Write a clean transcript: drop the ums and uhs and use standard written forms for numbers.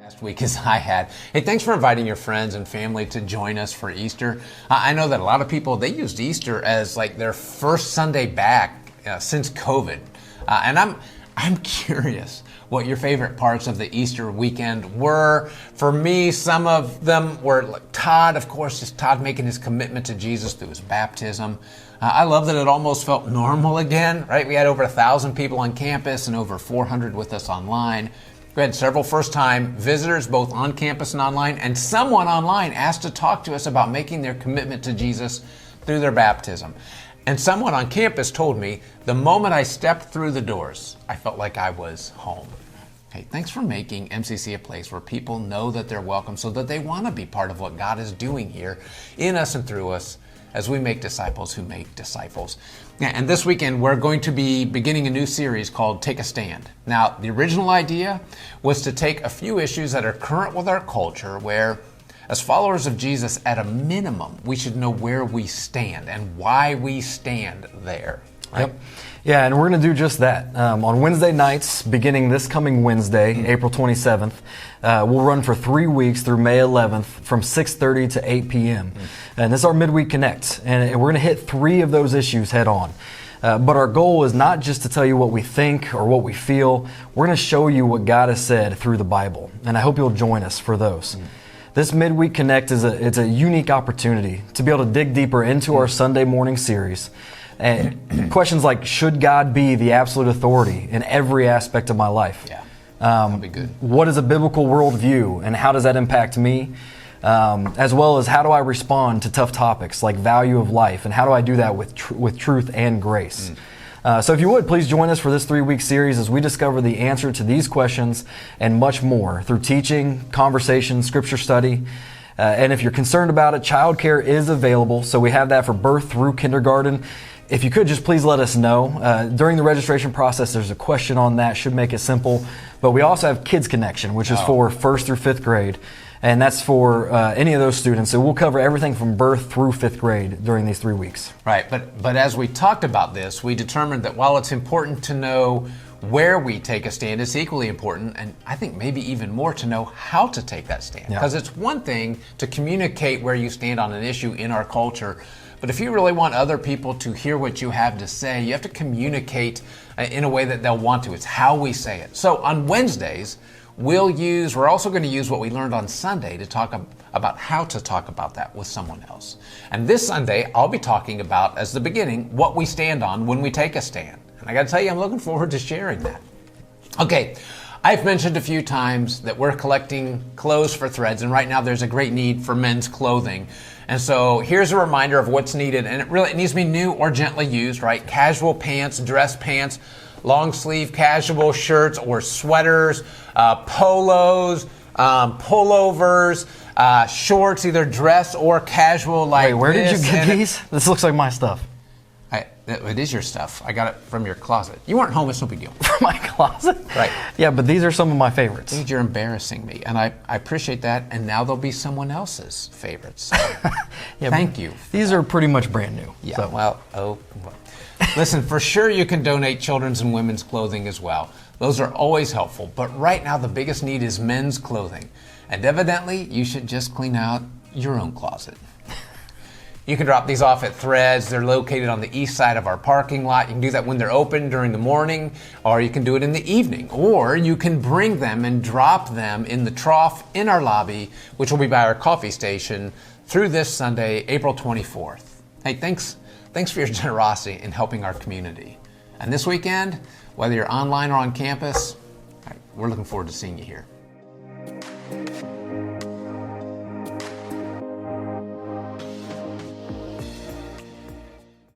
Last week as I had. Hey, thanks for inviting your friends and family to join us for Easter. I know that a lot of people, they used Easter as like their first Sunday back since COVID. And I'm curious what your favorite parts of the Easter weekend were. For me, some of them were like Todd, of course, just Todd making his commitment to Jesus through his baptism. I love that it almost felt normal again, right? We had over 1,000 people on campus and over 400 with us online. We had several first-time visitors, both on campus and online, and someone online asked to talk to us about making their commitment to Jesus through their baptism. And someone on campus told me, the moment I stepped through the doors, I felt like I was home. Hey, thanks for making MCC a place where people know that they're welcome so that they want to be part of what God is doing here in us and through us as we make disciples who make disciples. And this weekend, we're going to be beginning a new series called Take a Stand. Now, the original idea was to take a few issues that are current with our culture where, as followers of Jesus, at a minimum, we should know where we stand and why we stand there. Right? Yep. Yeah, and we're going to do just that. On Wednesday nights, beginning this coming Wednesday, April 27th, we'll run for 3 weeks through May 11th from 6:30 to 8 p.m. And this is our Midweek Connect, and we're going to hit 3 of those issues head on. But our goal is not just to tell you what we think or what we feel. We're going to show you what God has said through the Bible, and I hope you'll join us for those. This Midweek Connect it's a unique opportunity to be able to dig deeper into our Sunday morning series. And questions like, should God be the absolute authority in every aspect of my life? Yeah, that'd be good. What is a biblical worldview and how does that impact me? As well as how do I respond to tough topics like value of life and how do I do that with truth and grace? So if you would, please join us for this 3-week series as we discover the answer to these questions and much more through teaching, conversation, scripture study. And if you're concerned about it, childcare is available. So we have that for birth through kindergarten. If you could just please let us know. During the registration process, there's a question on that, should make it simple. But we also have Kids Connection, which is for 1st through 5th grade. And that's for any of those students. So we'll cover everything from birth through 5th grade during these 3 weeks. Right, but as we talked about this, we determined that while it's important to know where we take a stand, it's equally important, and I think maybe even more, to know how to take that stand. Because it's one thing to communicate where you stand on an issue in our culture, but if you really want other people to hear what you have to say, you have to communicate in a way that they'll want to. It's how we say it. So on Wednesdays, we're also going to use what we learned on Sunday to talk about how to talk about that with someone else. And this Sunday, I'll be talking about, as the beginning, what we stand on when we take a stand. And I got to tell you, I'm looking forward to sharing that. Okay, I've mentioned a few times that we're collecting clothes for Threads, and right now there's a great need for men's clothing. And so here's a reminder of what's needed, and it needs to be new or gently used, right? Casual pants, dress pants, long sleeve casual shirts or sweaters, polos, pullovers, shorts, either dress or casual like Wait, where did you get these? This looks like my stuff. It is your stuff. I got it from your closet. You weren't home, it's no big deal. From my closet? Right. Yeah, but these are some of my favorites. Dude, you're embarrassing me, and I appreciate that, and now they'll be someone else's favorites. So thank you. These are pretty much brand new. Yeah, so. well. Listen, for sure you can donate children's and women's clothing as well. Those are always helpful, but right now the biggest need is men's clothing. And evidently, you should just clean out your own closet. You can drop these off at Threads. They're located on the east side of our parking lot. You can do that when they're open during the morning, or you can do it in the evening. Or you can bring them and drop them in the trough in our lobby, which will be by our coffee station, through this Sunday, April 24th. Hey, thanks for your generosity in helping our community. And this weekend, whether you're online or on campus, we're looking forward to seeing you here.